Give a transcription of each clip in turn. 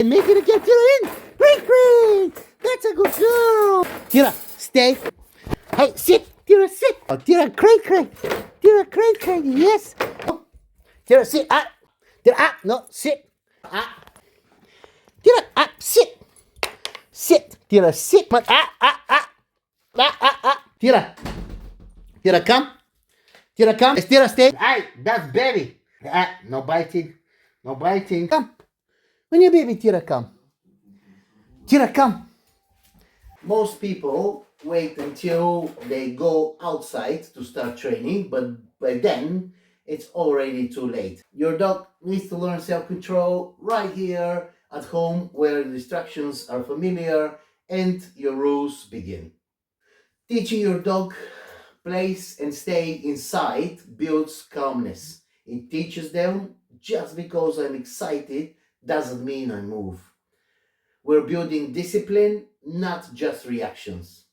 And make it again, Tira, in. Great, great. That's a good girl. Tira, stay. Hey, sit. Tira, sit. Oh, Tira, great, great. Tira, great, great. Yes. Oh. Tira, sit. Ah. Tira, ah. No, sit. Ah. Tira, ah. Sit. Sit. Tira, sit. Ah, ah, ah. Ah, ah, ah. Tira. Tira, come. Tira, come. Tira, stay. Hey, that's baby. Ah, no biting. No biting. Come. When your baby, Tira, come. Tira, come. Most people wait until they go outside to start training, but by then it's already too late. Your dog needs to learn self-control right here at home, where the instructions are familiar and your rules begin. Teaching your dog place and stay inside builds calmness. It teaches them just because I'm excited doesn't mean I move. We're building discipline, not just reactions.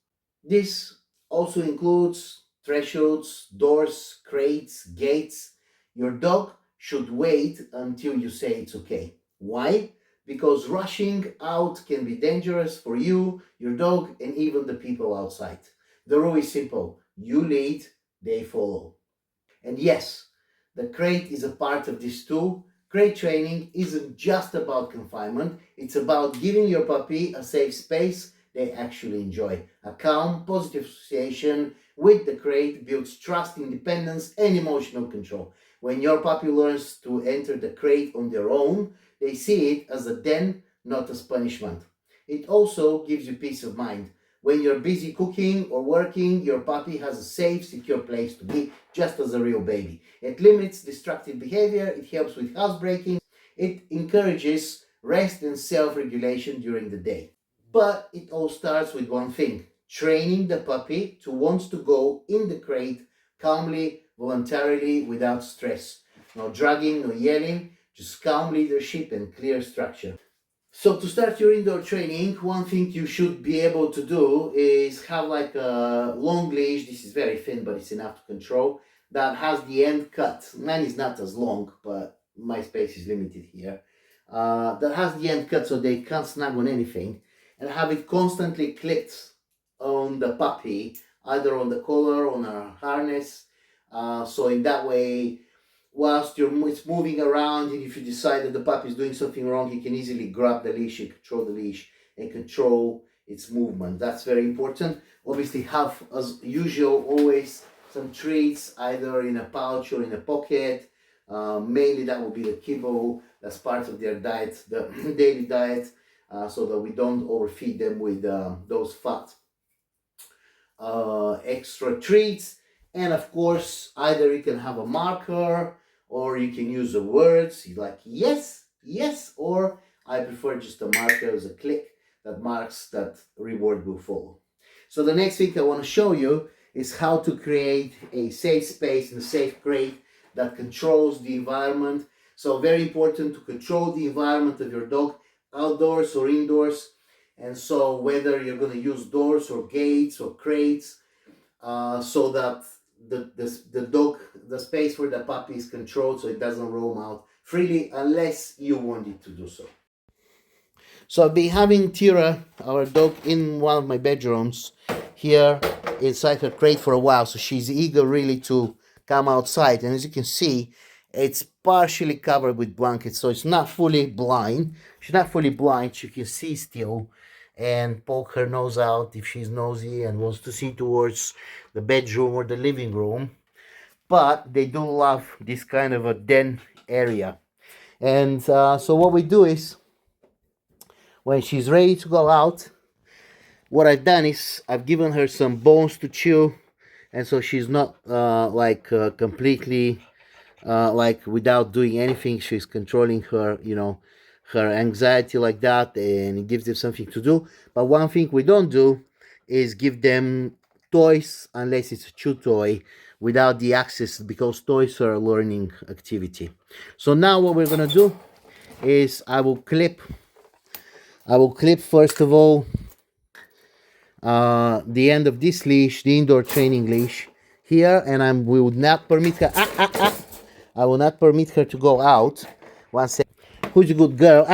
This also includes thresholds, doors, crates, gates. Your dog should wait until you say it's okay. Why? Because rushing out can be dangerous for you, your dog, and even the people outside. The rule is simple. You lead, they follow. And yes, the crate is a part of this too. Crate training isn't just about confinement, it's about giving your puppy a safe space they actually enjoy. A calm, positive association with the crate builds trust, independence, and emotional control. When your puppy learns to enter the crate on their own, they see it as a den, not as punishment. It also gives you peace of mind. When you're busy cooking or working, your puppy has a safe, secure place to be, just as a real baby. It limits destructive behavior, it helps with housebreaking, it encourages rest and self-regulation during the day. But it all starts with one thing: training the puppy to want to go in the crate calmly, voluntarily, without stress. No dragging, no yelling, just calm leadership and clear structure. So to start your indoor training, one thing you should be able to do is have like a long leash. This is very thin, but it's enough to control. That has the end cut. Mine is not as long, but my space is limited here. That has the end cut so they can't snag on anything, and have it constantly clipped on the puppy, either on the collar, on a harness. So in that way, whilst it's moving around, and if you decide that the puppy is doing something wrong, you can easily grab the leash and control the leash and control its movement. That's very important. Obviously, have, as usual, always some treats, either in a pouch or in a pocket. Mainly that will be the kibble. That's part of their diet, the daily diet, so that we don't overfeed them with those fat extra treats. And of course, either you can have a marker, or you can use the words like yes, yes, or I prefer just a marker as a click that marks that reward will follow. So the next thing I want to show you is how to create a safe space and a safe crate that controls the environment. So very important to control the environment of your dog, outdoors or indoors. And so whether you're going to use doors or gates or crates, so that the dog, the space where the puppy is controlled, so it doesn't roam out freely unless you want it to do so. So I've been having Tira, our dog, in one of my bedrooms here inside her crate for a while, so she's eager really to come outside. And as you can see, it's partially covered with blankets, so it's not fully blind. She's not fully blind, she can see still and poke her nose out if she's nosy and wants to see towards the bedroom or the living room. But they do love this kind of a den area. And so what we do is, when she's ready to go out, what I've done is I've given her some bones to chew, and so she's not completely like without doing anything. She's controlling her, her anxiety like that, and it gives them something to do. But one thing we don't do is give them toys unless it's a chew toy, without the access, because toys are a learning activity. So now what we're gonna do is I will clip first of all the end of this leash, the indoor training leash here, and we would not permit her. I will not permit her to go out. One second. Who's a good girl?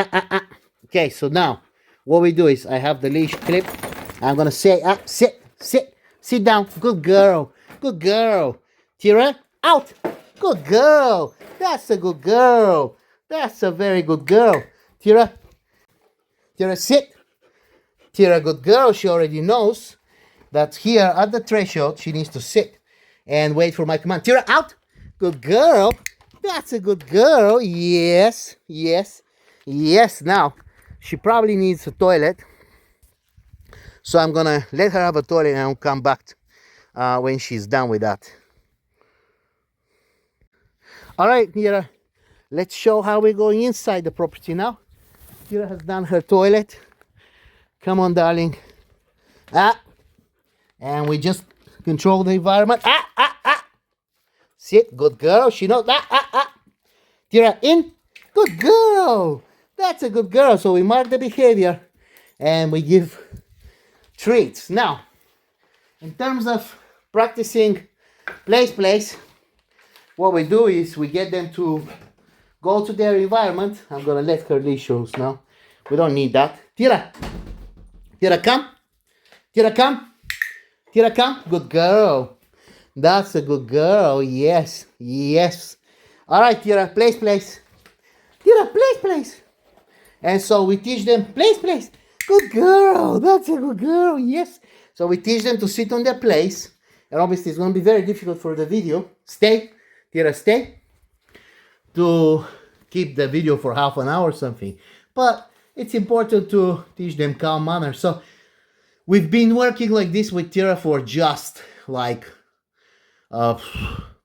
Okay, so now what we do is I have the leash clip. I'm gonna say, sit down. Good girl, good girl. Tira, out. Good girl. That's a good girl. That's a very good girl. Tira, sit. Tira, good girl. She already knows that here at the threshold she needs to sit and wait for my command. Tira, out. Good girl. That's a good girl. Yes, yes, yes. Now she probably needs a toilet, so I'm gonna let her have a toilet and I'll come back when she's done with that. All right, Tira, let's show how we're going inside the property now. Tira has done her toilet. Come on, darling. And we just control the environment. Sit, good girl. She knows. Tira, in. Good girl. That's a good girl. So we mark the behavior and we give treats. Now, in terms of practicing place, what we do is we get them to go to their environment. I'm gonna let her leash loose now. We don't need that. Tira, come. Tira, come. Tira, come. Good girl. That's a good girl. Yes, yes. All right, Tira, place. Tira, place. And so we teach them place. Good girl. That's a good girl. Yes. So we teach them to sit on their place. And obviously it's going to be very difficult for the video. Stay. Tira, stay. To keep the video for half an hour or something. But it's important to teach them calm manner. So we've been working like this with Tira for just like a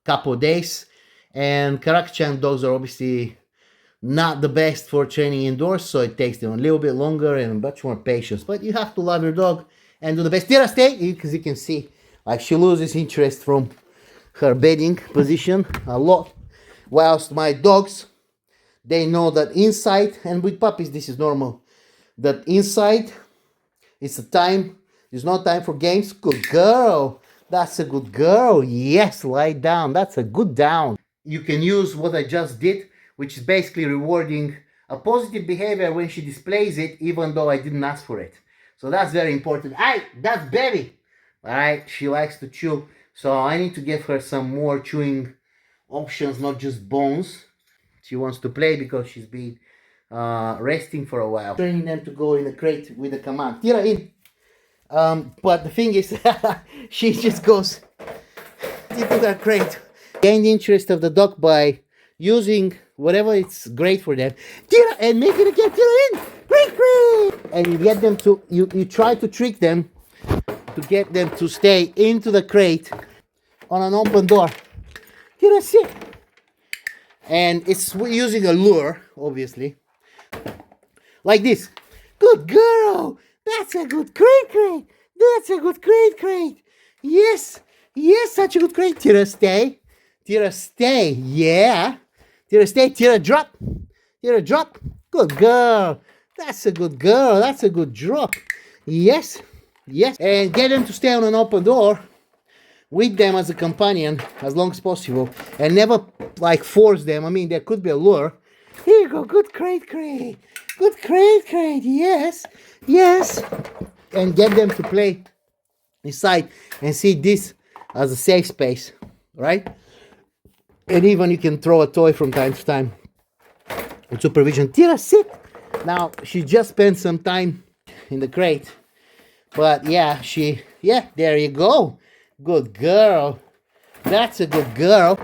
couple of days. And Karakchan dogs are obviously not the best for training indoors, so it takes them a little bit longer and much more patience. But you have to love your dog and do the best. Tira, stay, because you can see like she loses interest from her bedding position a lot. Whilst my dogs, they know that inside, and with puppies this is normal, that inside it's a time, there's no time for games. Good girl. That's a good girl. Yes, lie down. That's a good down. You can use what I just did, which is basically rewarding a positive behavior when she displays it, even though I didn't ask for it. So that's very important. That's baby. All right, she likes to chew. So I need to give her some more chewing options, not just bones. She wants to play because she's been resting for a while. Training them to go in the crate with the command. Tira, in. But the thing is, she just goes into her crate. Gain the interest of the dog by using whatever it's great for them. Tira, and make it again. Tira, in. Great. And you get them to, you try to trick them to get them to stay into the crate on an open door. Tira, sit. And it's using a lure, obviously. Like this. Good girl. That's a good crate. That's a good crate. Yes, such a good crate. Tira, stay. Tira, stay. Yeah. Tira, stay. Tira, drop. Tira, drop. Good girl. That's a good girl. That's a good drop. Yes. And get them to stay on an open door with them as a companion as long as possible. And never like force them. I mean, there could be a lure. Here you go. Good crate. Good crate. Yes. And get them to play inside and see this as a safe space, right? And even you can throw a toy from time to time with supervision. Tira, sit. Now, she just spent some time in the crate. But yeah, there you go. Good girl. That's a good girl.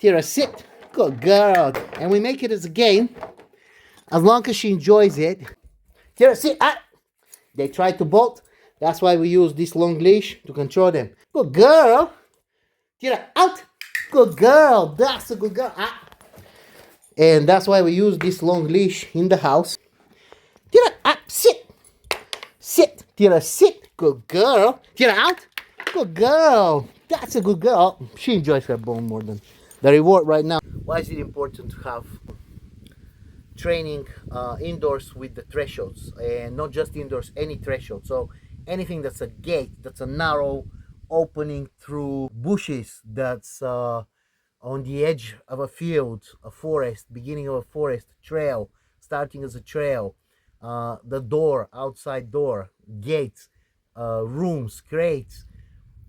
Tira, sit. Good girl. And we make it as a game. As long as she enjoys it. Tira, sit. They try to bolt. That's why we use this long leash to control them. Good girl. Tira, out. Good girl. That's a good girl. And that's why we use this long leash in the house. Tira, sit. Sit. Tira, sit. Good girl. Tira, out. Good girl. That's a good girl. She enjoys her bone more than the reward right now. Why is it important to have training indoors with the thresholds? And not just indoors, any threshold. So anything that's a gate, that's a narrow opening through bushes, that's on the edge of a field, a forest, beginning of a forest, trail, starting as a trail, the door, outside door, gates, rooms, crates,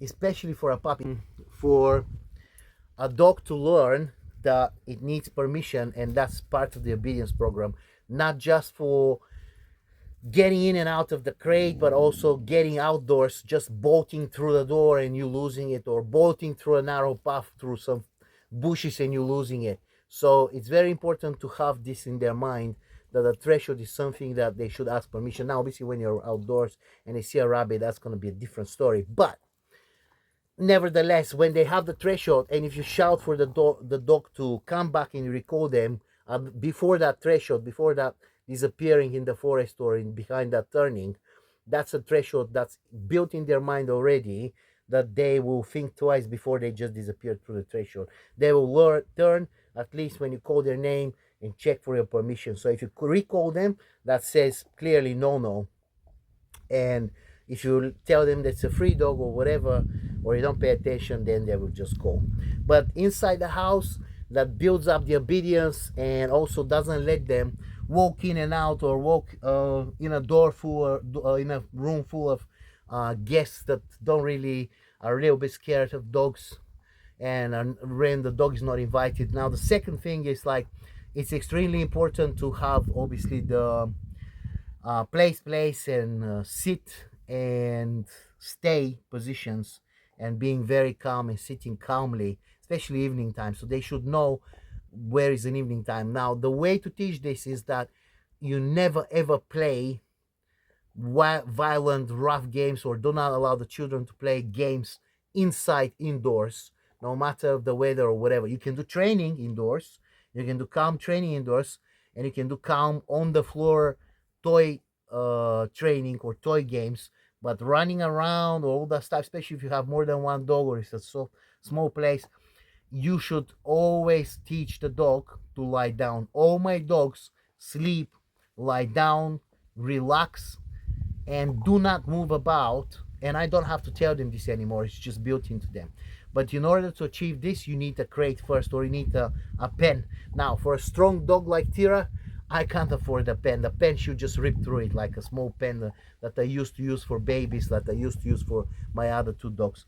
especially for a puppy, for a dog to learn that it needs permission, and that's part of the obedience program, not just for getting in and out of the crate, but also getting outdoors, just bolting through the door and you losing it, or bolting through a narrow path through some bushes and you losing it. So it's very important to have this in their mind, that the threshold is something that they should ask permission. Now, obviously, when you're outdoors and they see a rabbit, that's going to be a different story. But nevertheless, when they have the threshold, and if you shout for the dog to come back and you recall them before that threshold, before that disappearing in the forest or in behind that turning, that's a threshold that's built in their mind already, that they will think twice before they just disappear through the threshold. They will turn at least when you call their name and check for your permission. So if you recall them, that says clearly no. And if you tell them that's a free dog or whatever, or you don't pay attention, then they will just go. But inside the house, that builds up the obedience and also doesn't let them walk in and out, or walk in a door full, or in a room full of guests that don't really are a little bit scared of dogs, and when the dog is not invited. Now the second thing is, like, it's extremely important to have obviously the place and sit and stay positions, and being very calm and sitting calmly, especially evening time. So they should know where is an evening time. Now the way to teach this is that you never ever play violent, rough games, or do not allow the children to play games indoors, no matter the weather or whatever. You can do training indoors, you can do calm training indoors, and you can do calm on the floor toy training or toy games. But running around or all that stuff, especially if you have more than one dog or it's a small place, you should always teach the dog to lie down. All my dogs sleep, lie down, relax, and do not move about. And I don't have to tell them this anymore, it's just built into them. But in order to achieve this, you need a crate first, or you need a pen. Now, for a strong dog like Tira, I can't afford a pen. The pen should just rip through it, like a small pen that I used to use for babies, that I used to use for my other two dogs.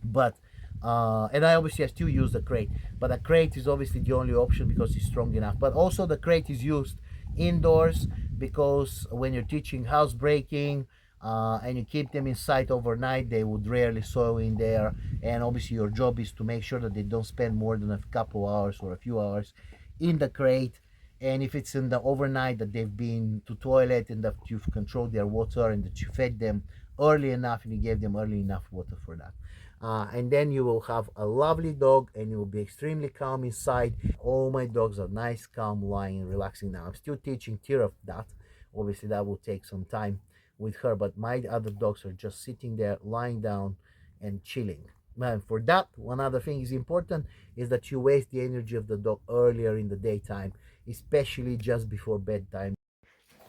But and I still use the crate, but a crate is obviously the only option because it's strong enough. But also the crate is used indoors, because when you're teaching housebreaking and you keep them inside overnight, they would rarely soil in there. And obviously your job is to make sure that they don't spend more than a couple hours or a few hours in the crate. And if it's in the overnight that they've been to toilet, and that you've controlled their water, and that you fed them early enough and you gave them early enough water for that. And then you will have a lovely dog, and you will be extremely calm inside. All my dogs are nice, calm, lying and relaxing. Now I'm still teaching Tira that. Obviously that will take some time with her, but my other dogs are just sitting there, lying down and chilling. And for that, one other thing is important, is that you waste the energy of the dog earlier in the daytime, especially just before bedtime.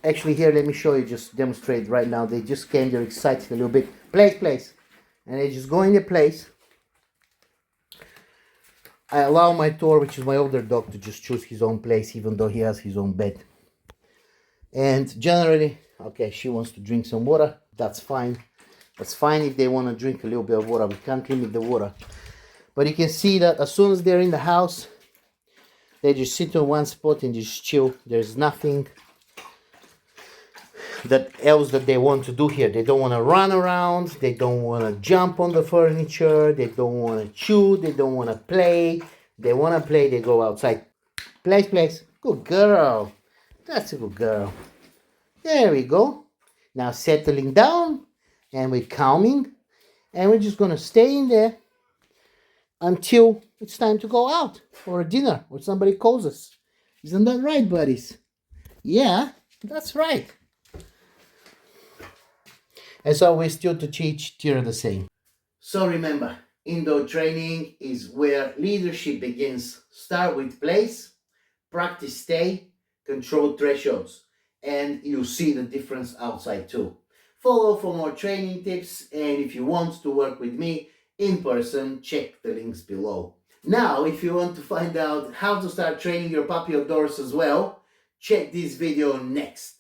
Actually, here, let me show you, just demonstrate right now. They just came, they're excited a little bit. Place. And they just go in the place. I allow my Tor, which is my older dog, to just choose his own place, even though he has his own bed. And generally, okay, she wants to drink some water. That's fine. That's fine if they want to drink a little bit of water. We can't limit the water. But you can see that as soon as they're in the house, they just sit on one spot and just chill. There's nothing else that they want to do here. They don't want to run around. They don't want to jump on the furniture. They don't want to chew. They don't want to play. They want to play, they go outside. Place. Good girl. That's a good girl. There we go. Now settling down, and we're calming, and we're just going to stay in there until it's time to go out for a dinner, or somebody calls us. Isn't that right, buddies? Yeah, that's right. And so we're still to teach Tira the same. So remember, indoor training is where leadership begins. Start with place, practice stay, control thresholds, and you'll see the difference outside too. Follow for more training tips, and if you want to work with me in person, check the links below. Now, if you want to find out how to start training your puppy outdoors as well, check this video next.